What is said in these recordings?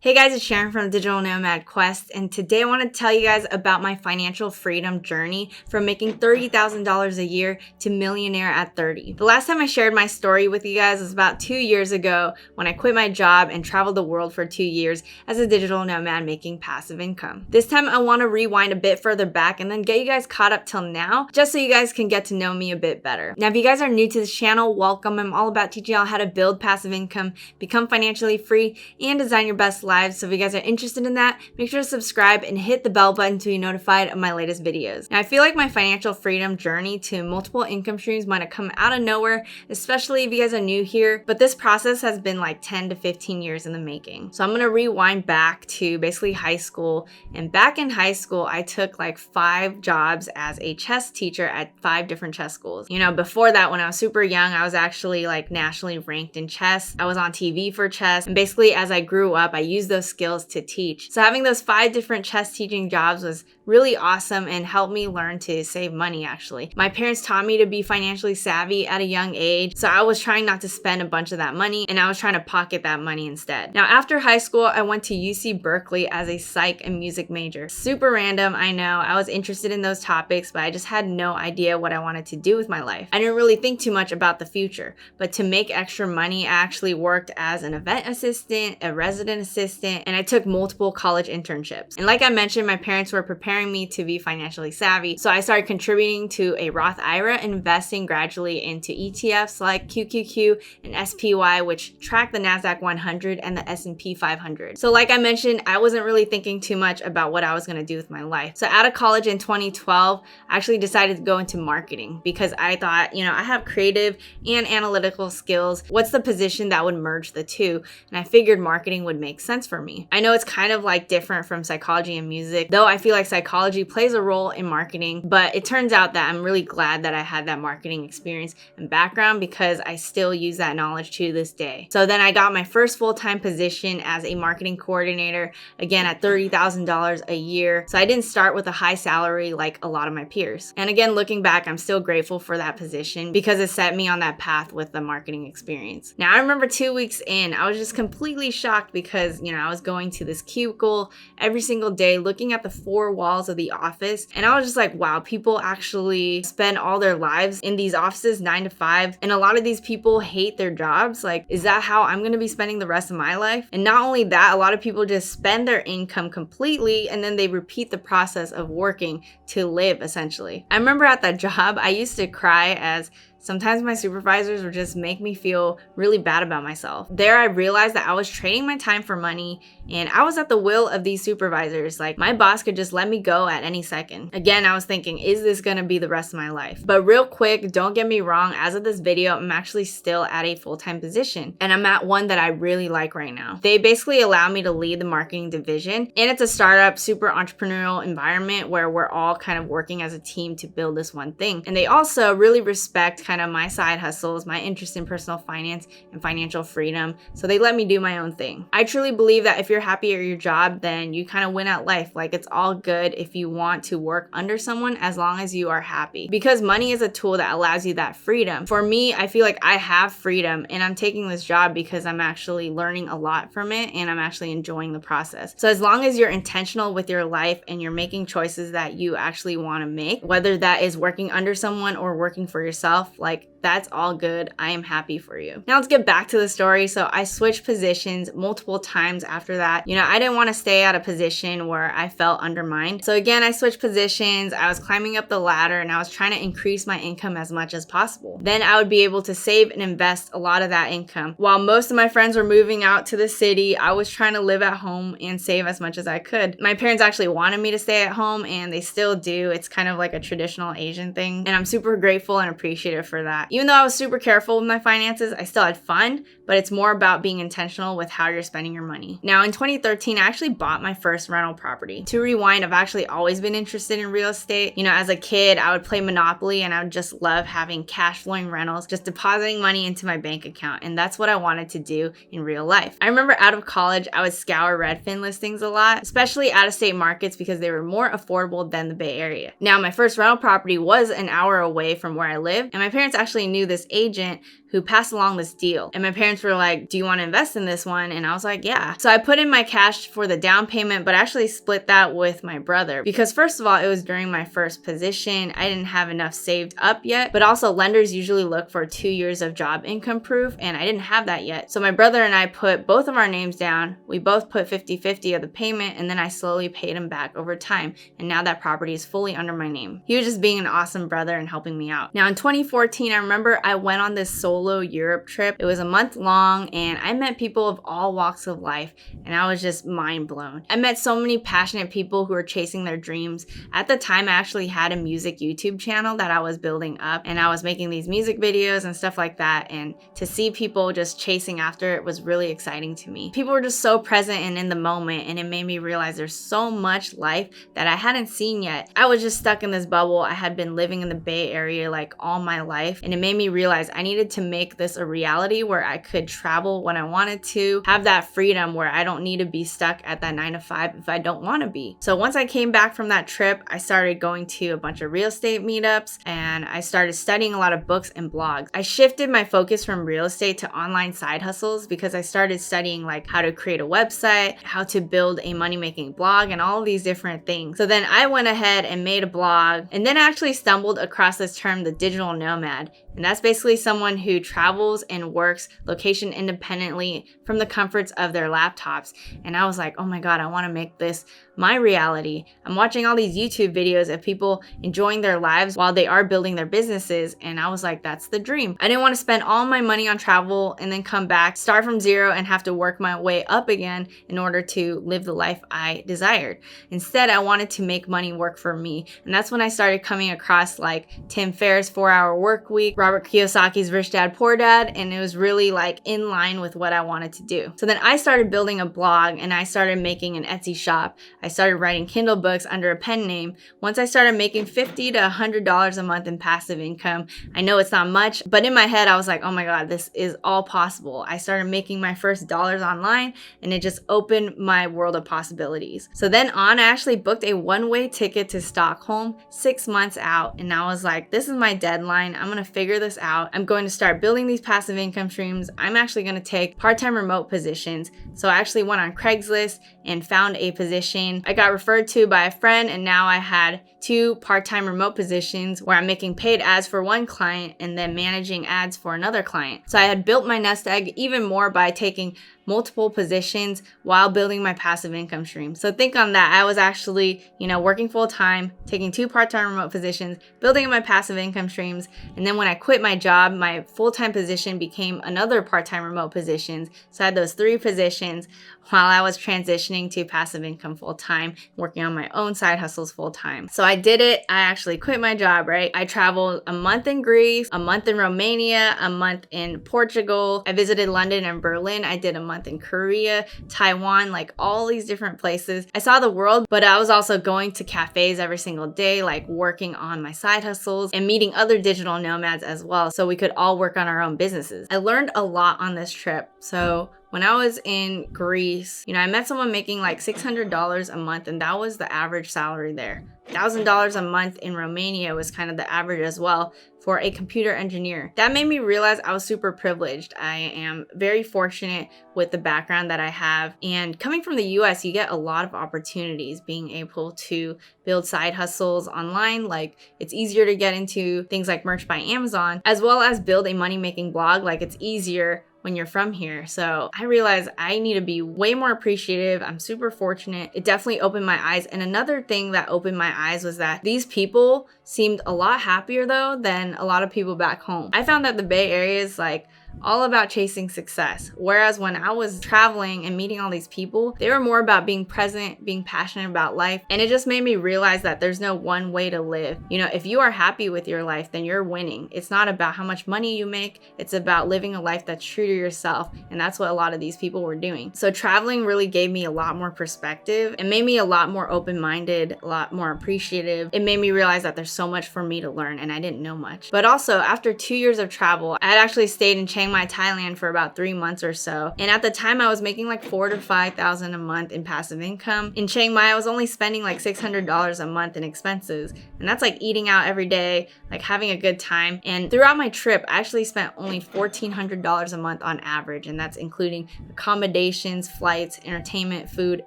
Hey guys, it's Sharon from Digital Nomad Quest, and today I want to tell you guys about my financial freedom journey from making $30,000 a year to millionaire at 30. The last time I shared my story with you guys was about 2 years ago when I quit my job and traveled the world for 2 years as a digital nomad making passive income. This time I want to rewind a bit further back and then get you guys caught up till now, just so you guys can get to know me a bit better. Now, if you guys are new to this channel, welcome. I'm all about teaching y'all how to build passive income, become financially free, and design your best life. So if you guys are interested in that, make sure to subscribe and hit the bell button to be notified of my latest videos. Now, I feel like my financial freedom journey to multiple income streams might have come out of nowhere, especially if you guys are new here, but this process has been like 10 to 15 years in the making. So I'm gonna rewind back to basically high school, and back in high school, I took like 5 jobs as a chess teacher at 5 different chess schools. You know, before that, when I was super young, I was actually like nationally ranked in chess. I was on TV for chess, and basically as I grew up, I used those skills to teach. So having those 5 different chess teaching jobs was really awesome and helped me learn to save money actually. My parents taught me to be financially savvy at a young age, so I was trying not to spend a bunch of that money and I was trying to pocket that money instead. Now after high school, I went to UC Berkeley as a psych and music major. Super random, I know. I was interested in those topics, but I just had no idea what I wanted to do with my life. I didn't really think too much about the future, but to make extra money, I actually worked as an event assistant, a resident assistant, and I took multiple college internships. And like I mentioned, my parents were preparing me to be financially savvy, so I started contributing to a Roth IRA and investing gradually into ETFs like QQQ and SPY, which track the NASDAQ 100 and the S&P 500. So like I mentioned, I wasn't really thinking too much about what I was going to do with my life. So out of college in 2012, I actually decided to go into marketing because I thought, you know, I have creative and analytical skills. What's the position that would merge the two? And I figured marketing would make sense for me. I know it's kind of like different from psychology and music, though I feel like psychology plays a role in marketing, but it turns out that I'm really glad that I had that marketing experience and background because I still use that knowledge to this day. So then I got my first full-time position as a marketing coordinator, again at $30,000 a year. So I didn't start with a high salary like a lot of my peers. And again, looking back, I'm still grateful for that position because it set me on that path with the marketing experience. Now I remember 2 weeks in, I was just completely shocked because, you know, I was going to this cubicle every single day looking at the 4 walls of the office, and I was just like, wow, people actually spend all their lives in these offices 9 to 5, and a lot of these people hate their jobs. Like, is that how I'm gonna be spending the rest of my life? And not only that, a lot of people just spend their income completely and then they repeat the process of working to live essentially. I remember at that job, I used to cry as sometimes my supervisors would just make me feel really bad about myself. There I realized that I was trading my time for money and I was at the will of these supervisors. Like, my boss could just let me go at any second. Again, I was thinking, is this gonna be the rest of my life? But real quick, don't get me wrong, as of this video, I'm actually still at a full-time position and I'm at one that I really like right now. They basically allow me to lead the marketing division, and it's a startup, super entrepreneurial environment where we're all kind of working as a team to build this one thing. And they also really respect kind of my side hustles, my interest in personal finance and financial freedom. So they let me do my own thing. I truly believe that if you're happy at your job, then you kind of win at life. Like, it's all good if you want to work under someone as long as you are happy, because money is a tool that allows you that freedom. For me, I feel like I have freedom and I'm taking this job because I'm actually learning a lot from it and I'm actually enjoying the process. So as long as you're intentional with your life and you're making choices that you actually want to make, whether that is working under someone or working for yourself, like, that's all good. I am happy for you. Now let's get back to the story. So I switched positions multiple times after that. You know, I didn't want to stay at a position where I felt undermined. So again, I switched positions. I was climbing up the ladder and I was trying to increase my income as much as possible. Then I would be able to save and invest a lot of that income. While most of my friends were moving out to the city, I was trying to live at home and save as much as I could. My parents actually wanted me to stay at home and they still do. It's kind of like a traditional Asian thing. And I'm super grateful and appreciative for that. Even though I was super careful with my finances, I still had fun, but it's more about being intentional with how you're spending your money. Now in 2013, I actually bought my first rental property. To rewind, I've actually always been interested in real estate. You know, as a kid, I would play Monopoly and I would just love having cash flowing rentals, just depositing money into my bank account. And that's what I wanted to do in real life. I remember out of college, I would scour Redfin listings a lot, especially out of state markets because they were more affordable than the Bay Area. Now my first rental property was an hour away from where I live, and my parents actually knew this agent who passed along this deal. And my parents parents were like, do you want to invest in this one? And I was like, yeah. So I put in my cash for the down payment, but actually split that with my brother because first of all, it was during my first position. I didn't have enough saved up yet, but also lenders usually look for 2 years of job income proof and I didn't have that yet. So my brother and I put both of our names down. We both put 50-50 of the payment and then I slowly paid him back over time. And now that property is fully under my name. He was just being an awesome brother and helping me out. Now in 2014, I remember I went on this solo Europe trip. It was a month long and I met people of all walks of life and I was just mind blown. I met so many passionate people who were chasing their dreams. At the time, I actually had a music YouTube channel that I was building up and I was making these music videos and stuff like that. And to see people just chasing after it was really exciting to me. People were just so present and in the moment and it made me realize there's so much life that I hadn't seen yet. I was just stuck in this bubble. I had been living in the Bay Area like all my life and it made me realize I needed to make this a reality where I could travel when I wanted to, have that freedom where I don't need to be stuck at that 9 to 5 if I don't want to be. So once I came back from that trip, I started going to a bunch of real estate meetups and I started studying a lot of books and blogs. I shifted my focus from real estate to online side hustles because I started studying like how to create a website, how to build a money-making blog and all of these different things. So then I went ahead and made a blog and then I actually stumbled across this term, the digital nomad. And that's basically someone who travels and works location independently from the comforts of their laptops. And I was like, oh my God, I want to make this my reality. I'm watching all these YouTube videos of people enjoying their lives while they are building their businesses. And I was like, that's the dream. I didn't want to spend all my money on travel and then come back, start from zero and have to work my way up again in order to live the life I desired. Instead, I wanted to make money work for me. And that's when I started coming across like Tim Ferriss' 4-Hour Work Week, Robert Kiyosaki's Rich Dad Poor Dad, and it was really like in line with what I wanted to do. So then I started building a blog and I started making an Etsy shop. I started writing Kindle books under a pen name. Once I started making $50 to $100 a month in passive income, I know it's not much, but in my head I was like, oh my God, this is all possible. I started making my first dollars online and it just opened my world of possibilities. So then on, I actually booked a one-way ticket to Stockholm 6 months out and I was like, this is my deadline. I'm gonna figure this out. I'm going to start building these passive income streams. I'm actually going to take part-time remote positions. So I actually went on Craigslist and found a position. I got referred to by a friend and now I had 2 part-time remote positions where I'm making paid ads for one client and then managing ads for another client. So I had built my nest egg even more by taking multiple positions while building my passive income stream. So think on that. I was actually, working full time, taking 2 part-time remote positions, building my passive income streams. And then when I quit my job, my full-time position became another part-time remote positions. So I had those 3 positions while I was transitioning to passive income full-time, working on my own side hustles full-time. So I did it. I actually quit my job, right? I traveled a month in Greece, a month in Romania, a month in Portugal. I visited London and Berlin. I did a month in Korea, Taiwan, like all these different places. I saw the world, but I was also going to cafes every single day, like working on my side hustles and meeting other digital nomads as well, so we could all work on our own businesses. I learned a lot on this trip. So when I was in Greece, I met someone making like $600 a month, and that was the average salary there. $1,000 a month in Romania was kind of the average as well for a computer engineer. That made me realize I was super privileged. I am very fortunate with the background that I have. And coming from the US, you get a lot of opportunities being able to build side hustles online. Like it's easier to get into things like Merch by Amazon, as well as build a money-making blog. Like it's easier when you're from here. So I realized I need to be way more appreciative. I'm super fortunate. It definitely opened my eyes. And another thing that opened my eyes was that these people seemed a lot happier though than a lot of people back home. I found that the Bay Area is like all about chasing success. Whereas when I was traveling and meeting all these people, they were more about being present, being passionate about life. And it just made me realize that there's no one way to live. If you are happy with your life, then you're winning. It's not about how much money you make. It's about living a life that's true to yourself. And that's what a lot of these people were doing. So traveling really gave me a lot more perspective. It made me a lot more open-minded, a lot more appreciative. It made me realize that there's so much for me to learn and I didn't know much. But also after 2 years of travel, I had actually stayed in Chiang Chiang Mai, Thailand for about 3 months or so. And at the time I was making like $4,000 to $5,000 a month in passive income. In Chiang Mai, I was only spending like $600 a month in expenses. And that's like eating out every day, like having a good time. And throughout my trip, I actually spent only $1,400 a month on average. And that's including accommodations, flights, entertainment, food,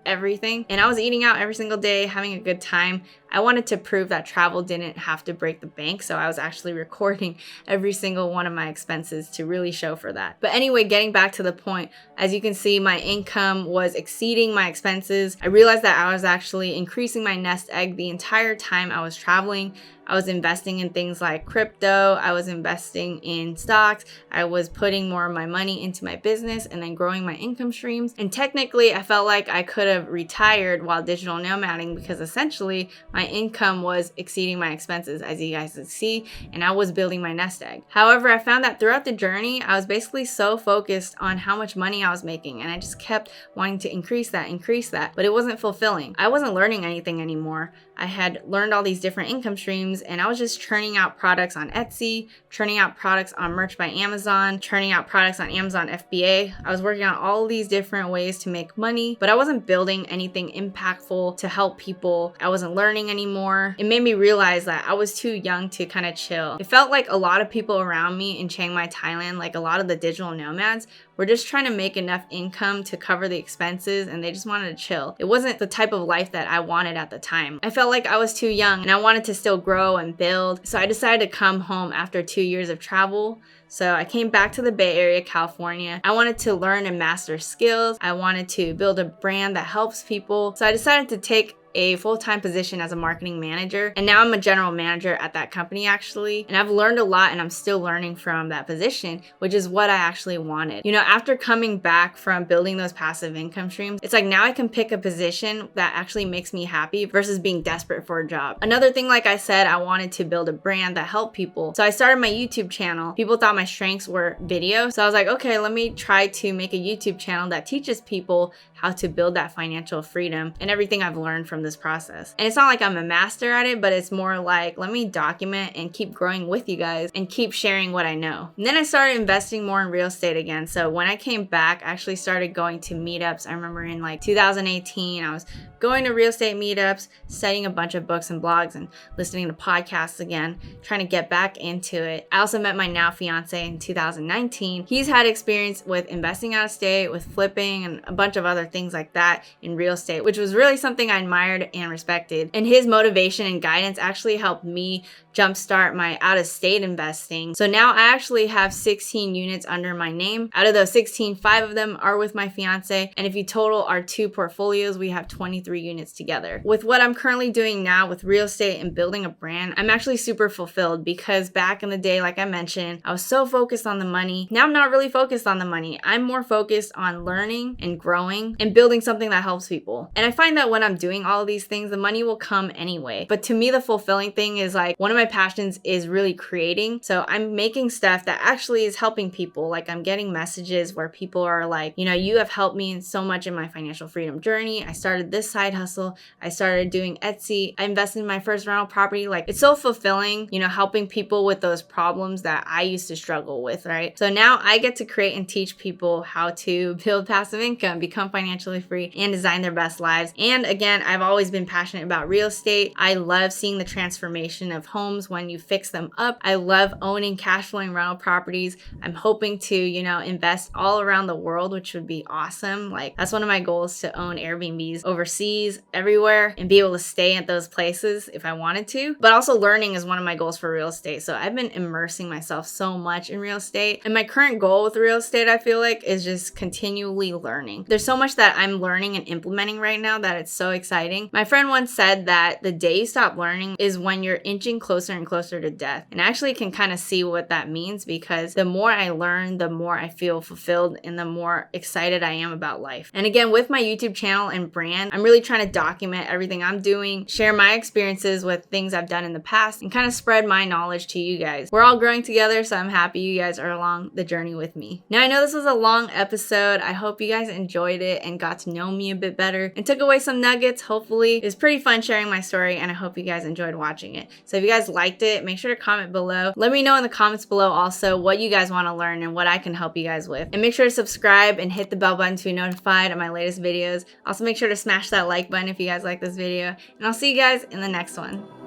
everything. And I was eating out every single day, having a good time. I wanted to prove that travel didn't have to break the bank, so I was actually recording every single one of my expenses to really show for that. But anyway, getting back to the point, as you can see, my income was exceeding my expenses. I realized that I was actually increasing my nest egg the entire time I was traveling. I was investing in things like crypto, I was investing in stocks, I was putting more of my money into my business and then growing my income streams. And technically, I felt like I could have retired while digital nomading because essentially my income was exceeding my expenses, as you guys can see, and I was building my nest egg. However, I found that throughout the journey, I was basically so focused on how much money I was making, and I just kept wanting to increase that, but it wasn't fulfilling. I wasn't learning anything anymore. I had learned all these different income streams, and I was just churning out products on Etsy, churning out products on Merch by Amazon, churning out products on Amazon FBA. I was working on all these different ways to make money, but I wasn't building anything impactful to help people. I wasn't learning anymore. It made me realize that I was too young to kind of chill. It felt like a lot of people around me in Chiang Mai, Thailand, like a lot of the digital nomads, were just trying to make enough income to cover the expenses, and they just wanted to chill. It wasn't the type of life that I wanted at the time. I felt like I was too young and I wanted to still grow and build. So I decided to come home after 2 years of travel. So I came back to the Bay Area, California. I wanted to learn and master skills. I wanted to build a brand that helps people. So I decided to take a full-time position as a marketing manager, and now I'm a general manager at that company actually, and I've learned a lot and I'm still learning from that position, which is what I actually wanted. You know, after coming back from building those passive income streams, it's like now I can pick a position that actually makes me happy versus being desperate for a job. Another thing, like I said, I wanted to build a brand that helped people, so I started my YouTube channel. People thought my strengths were video, so I was like, okay, let me try to make a YouTube channel that teaches people how to build that financial freedom and everything I've learned from this process. And it's not like I'm a master at it, but it's more like, let me document and keep growing with you guys and keep sharing what I know. And then I started investing more in real estate again. So when I came back, I actually started going to meetups. I remember in like 2018, I was going to real estate meetups, studying a bunch of books and blogs and listening to podcasts again, trying to get back into it. I also met my now fiance in 2019. He's had experience with investing out of state, with flipping, and a bunch of other things like that in real estate, which was really something I admired and respected. And his motivation and guidance actually helped me jumpstart my out-of-state investing. So now I actually have 16 units under my name. Out of those 16, 5 of them are with my fiance. And if you total our 2 portfolios, we have 23 units together. With what I'm currently doing now with real estate and building a brand, I'm actually super fulfilled because back in the day, like I mentioned, I was so focused on the money. Now I'm not really focused on the money. I'm more focused on learning and growing and building something that helps people. And I find that when I'm doing all of these things, the money will come anyway. But to me, the fulfilling thing is like one of my passions is really creating. So I'm making stuff that actually is helping people. Like I'm getting messages where people are like, you know, you have helped me so much in my financial freedom journey. I started this side hustle. I started doing Etsy. I invested in my first rental property. Like it's so fulfilling, you know, helping people with those problems that I used to struggle with, right? So now I get to create and teach people how to build passive income, become financially free, and design their best lives. And again, I've always been passionate about real estate. I love seeing the transformation of homes when you fix them up. I love owning cash flowing rental properties. I'm hoping to, you know, invest all around the world, which would be awesome. Like that's one of my goals, to own Airbnbs overseas, everywhere, and be able to stay at those places if I wanted to. But also learning is one of my goals for real estate. So I've been immersing myself so much in real estate. And my current goal with real estate, I feel like, is just continually learning. There's so much that I'm learning and implementing right now that it's so exciting. My friend once said that the day you stop learning is when you're inching closer and closer to death. And I actually can kind of see what that means, because the more I learn, the more I feel fulfilled and the more excited I am about life. And again, with my YouTube channel and brand, I'm really trying to document everything I'm doing, share my experiences with things I've done in the past, and kind of spread my knowledge to you guys. We're all growing together, so I'm happy you guys are along the journey with me. Now, I know this was a long episode. I hope you guys enjoyed it and got to know me a bit better and took away some nuggets. Hopefully hopefully it was pretty fun sharing my story, and I hope you guys enjoyed watching it. So if you guys liked it, make sure to comment below. Let me know in the comments below also what you guys want to learn and what I can help you guys with. And make sure to subscribe and hit the bell button to be notified of my latest videos. Also make sure to smash that like button if you guys like this video, and I'll see you guys in the next one.